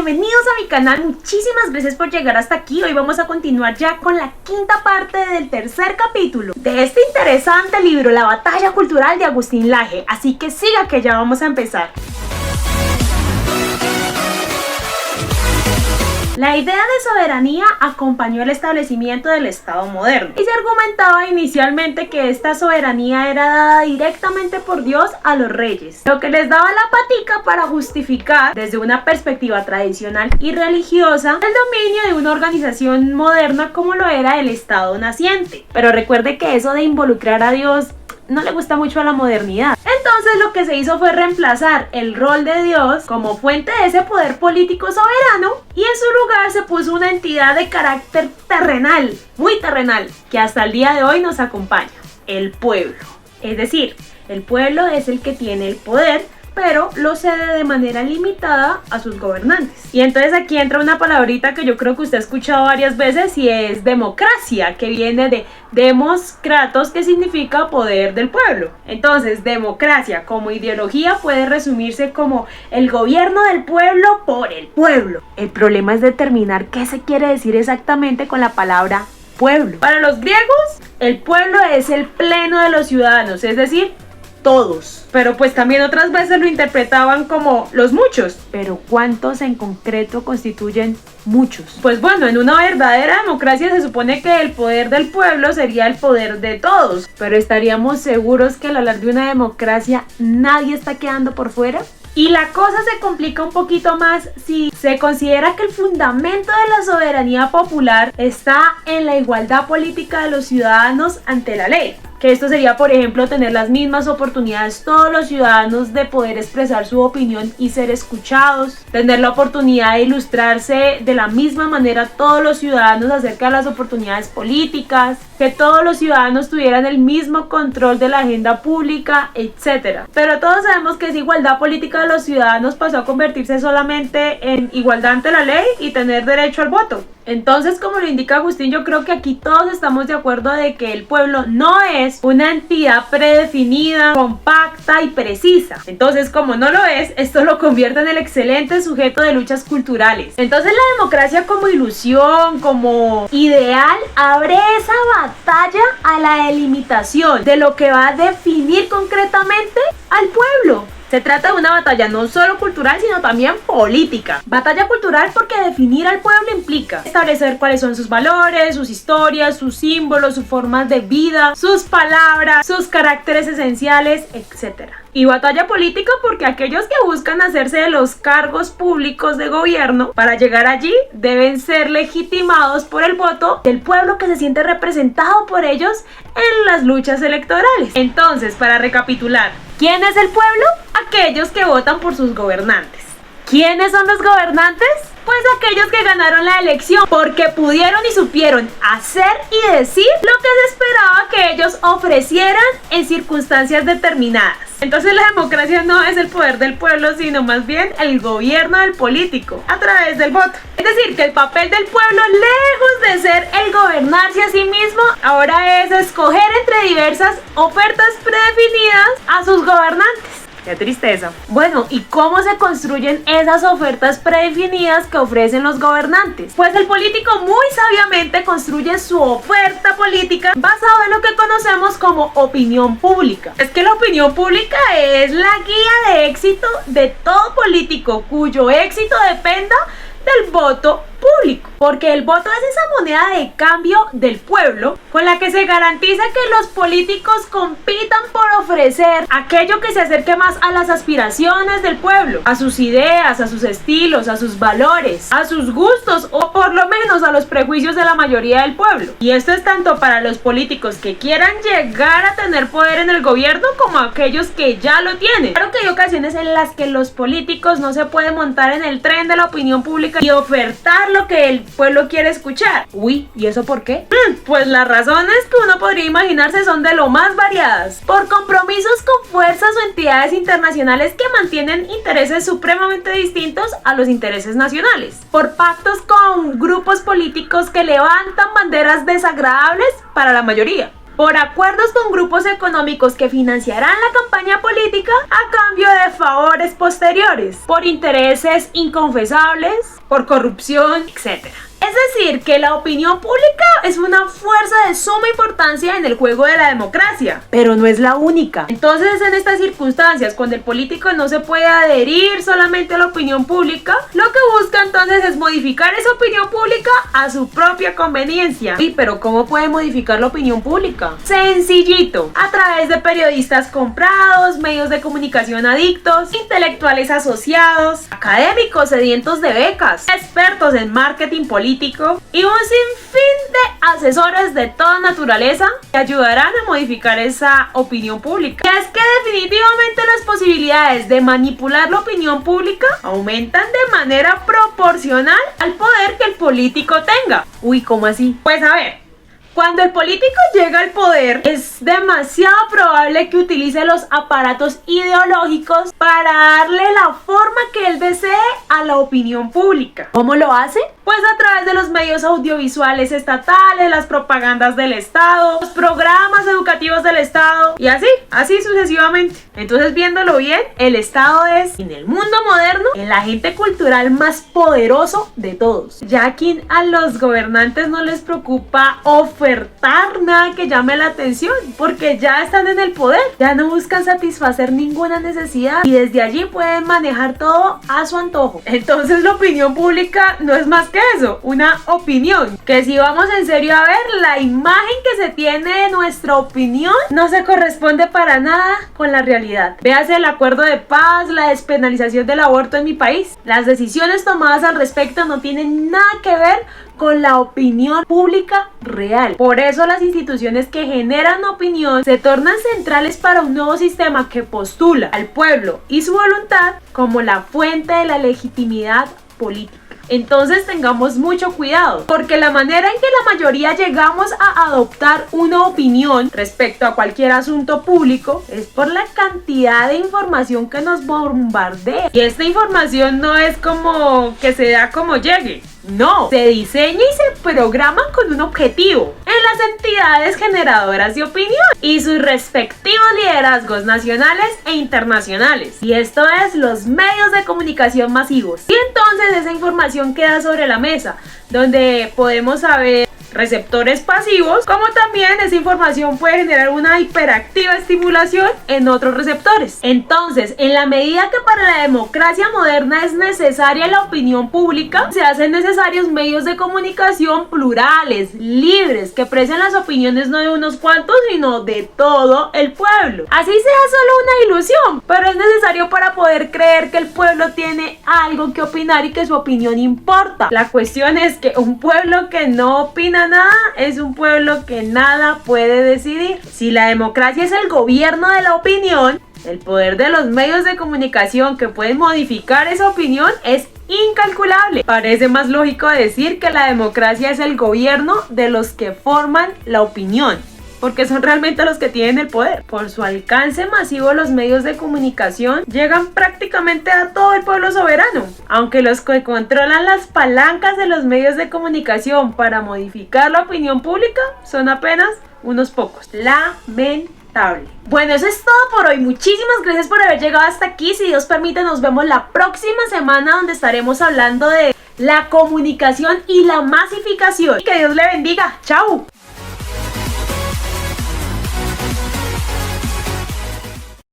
bienvenidos a mi canal, muchísimas gracias por llegar hasta aquí. Hoy vamos a continuar ya con la quinta parte del tercer capítulo de este interesante libro, La Batalla Cultural de Agustín Laje. Así que siga que ya vamos a empezar. La idea de soberanía acompañó el establecimiento del Estado moderno y se argumentaba inicialmente que esta soberanía era dada directamente por Dios a los reyes, lo que les daba la patica para justificar desde una perspectiva tradicional y religiosa el dominio de una organización moderna como lo era el Estado naciente. Pero recuerde que eso de involucrar a Dios no le gusta mucho a la modernidad. Entonces lo que se hizo fue reemplazar el rol de Dios como fuente de ese poder político soberano y en su lugar se puso una entidad de carácter terrenal, muy terrenal, que hasta el día de hoy nos acompaña, el pueblo. Es decir, el pueblo es el que tiene el poder, pero lo cede de manera limitada a sus gobernantes. Y entonces aquí entra una palabrita que yo creo que usted ha escuchado varias veces y es democracia, que viene de demos kratos, que significa poder del pueblo. Entonces, democracia como ideología puede resumirse como el gobierno del pueblo por el pueblo. El problema es determinar qué se quiere decir exactamente con la palabra pueblo. Para los griegos, el pueblo es el pleno de los ciudadanos, es decir, todos, pero pues también otras veces lo interpretaban como los muchos. Pero ¿cuántos en concreto constituyen muchos? Pues bueno, en una verdadera democracia se supone que el poder del pueblo sería el poder de todos, pero ¿estaríamos seguros que al hablar de una democracia nadie está quedando por fuera? Y la cosa se complica un poquito más si se considera que el fundamento de la soberanía popular está en la igualdad política de los ciudadanos ante la ley. Que esto sería, por ejemplo, tener las mismas oportunidades todos los ciudadanos de poder expresar su opinión y ser escuchados, tener la oportunidad de ilustrarse de la misma manera todos los ciudadanos acerca de las oportunidades políticas, que todos los ciudadanos tuvieran el mismo control de la agenda pública, etc. Pero todos sabemos que esa igualdad política de los ciudadanos pasó a convertirse solamente en igualdad ante la ley y tener derecho al voto. Entonces, como lo indica Agustín, yo creo que aquí todos estamos de acuerdo de que el pueblo no es una entidad predefinida, compacta y precisa. Entonces, como no lo es, esto lo convierte en el excelente sujeto de luchas culturales. Entonces, la democracia como ilusión, como ideal, abre esa batalla a la delimitación de lo que va a definir concretamente al pueblo. Se trata de una batalla no solo cultural, sino también política. Batalla cultural porque definir al pueblo implica establecer cuáles son sus valores, sus historias, sus símbolos, sus formas de vida, sus palabras, sus caracteres esenciales, etc. Y batalla política porque aquellos que buscan hacerse de los cargos públicos de gobierno para llegar allí deben ser legitimados por el voto del pueblo que se siente representado por ellos en las luchas electorales. Entonces, para recapitular, ¿quién es el pueblo? Aquellos que votan por sus gobernantes. ¿Quiénes son los gobernantes? Pues aquellos que ganaron la elección porque pudieron y supieron hacer y decir lo que se esperaba que ellos ofrecieran en circunstancias determinadas. Entonces la democracia no es el poder del pueblo, sino más bien el gobierno del político a través del voto. Es decir, que el papel del pueblo, lejos de ser el gobernarse a sí mismo, ahora es escoger entre diversas ofertas predefinidas a sus gobernantes. ¡Qué tristeza! Bueno, ¿y cómo se construyen esas ofertas predefinidas que ofrecen los gobernantes? Pues el político muy sabiamente construye su oferta política basado en lo que conocemos como opinión pública. Es que la opinión pública es la guía de éxito de todo político cuyo éxito dependa del voto público, porque el voto es esa moneda de cambio del pueblo con la que se garantiza que los políticos compitan por ofrecer aquello que se acerque más a las aspiraciones del pueblo, a sus ideas, a sus estilos, a sus valores, a sus gustos o por lo menos a los prejuicios de la mayoría del pueblo. Y esto es tanto para los políticos que quieran llegar a tener poder en el gobierno como aquellos que ya lo tienen. Claro que hay ocasiones en las que los políticos no se pueden montar en el tren de la opinión pública y ofertar lo que el pueblo quiere escuchar. Uy, ¿y eso por qué? Pues las razones que uno podría imaginarse son de lo más variadas. Por compromisos con fuerzas o entidades internacionales que mantienen intereses supremamente distintos a los intereses nacionales. Por pactos con grupos políticos que levantan banderas desagradables para la mayoría. por acuerdos con grupos económicos que financiarán la campaña política a cambio de favores posteriores, por intereses inconfesables, por corrupción, etc. Es decir, que la opinión pública es una fuerza de suma importancia en el juego de la democracia, pero no es la única. Entonces, en estas circunstancias, cuando el político no se puede adherir solamente a la opinión pública, lo que busca entonces es modificar esa opinión pública a su propia conveniencia. Sí, pero ¿cómo puede modificar la opinión pública? Sencillito, a través de periodistas comprados, medios de comunicación adictos, intelectuales asociados, académicos sedientos de becas, expertos en marketing político y un sinfín de asesores de toda naturaleza que ayudarán a modificar esa opinión pública. Y es que definitivamente las posibilidades de manipular la opinión pública aumentan de manera proporcional al poder que el político tenga. Uy, ¿cómo así? Pues a ver, cuando el político llega al poder, es demasiado probable que utilice los aparatos ideológicos para darle la forma que él desee a la opinión pública. ¿Cómo lo hace? Pues a través de los medios audiovisuales estatales, las propagandas del Estado, los programas educativos del Estado y así sucesivamente. Entonces, viéndolo bien, el Estado es, en el mundo moderno, el agente cultural más poderoso de todos. Ya aquí a los gobernantes no les preocupa ofertar nada que llame la atención, porque ya están en el poder, ya no buscan satisfacer ninguna necesidad y desde allí pueden manejar todo a su antojo. Entonces, la opinión pública no es más que eso, una opinión, que si vamos en serio a ver, la imagen que se tiene de nuestra opinión no se corresponde para nada con la realidad. Véase el acuerdo de paz, la despenalización del aborto en mi país. Las decisiones tomadas al respecto no tienen nada que ver con la opinión pública real. Por eso las instituciones que generan opinión se tornan centrales para un nuevo sistema que postula al pueblo y su voluntad como la fuente de la legitimidad política. Entonces tengamos mucho cuidado, porque la manera en que la mayoría llegamos a adoptar una opinión respecto a cualquier asunto público es por la cantidad de información que nos bombardea. Y esta información no es como que se da como llegue. No, se diseña y se programa con un objetivo en las entidades generadoras de opinión y sus respectivos liderazgos nacionales e internacionales. Y esto es los medios de comunicación masivos. Y entonces esa información queda sobre la mesa, donde podemos saber receptores pasivos, como también esa información puede generar una hiperactiva estimulación en otros receptores. Entonces, en la medida que para la democracia moderna es necesaria la opinión pública, se hacen necesarios medios de comunicación plurales, libres, que expresen las opiniones no de unos cuantos, sino de todo el pueblo. Así sea solo una ilusión, pero es necesario para poder creer que el pueblo tiene algo que opinar y que su opinión importa. La cuestión es que un pueblo que no opina nada es un pueblo que nada puede decidir. Si la democracia es el gobierno de la opinión, el poder de los medios de comunicación que pueden modificar esa opinión es incalculable. Parece más lógico decir que la democracia es el gobierno de los que forman la opinión, porque son realmente los que tienen el poder. Por su alcance masivo, los medios de comunicación llegan prácticamente a todo el pueblo soberano, aunque los que controlan las palancas de los medios de comunicación para modificar la opinión pública son apenas unos pocos. Lamentable. Bueno, eso es todo por hoy. Muchísimas gracias por haber llegado hasta aquí. Si Dios permite, nos vemos la próxima semana, donde estaremos hablando de la comunicación y la masificación. Que Dios le bendiga. ¡Chao!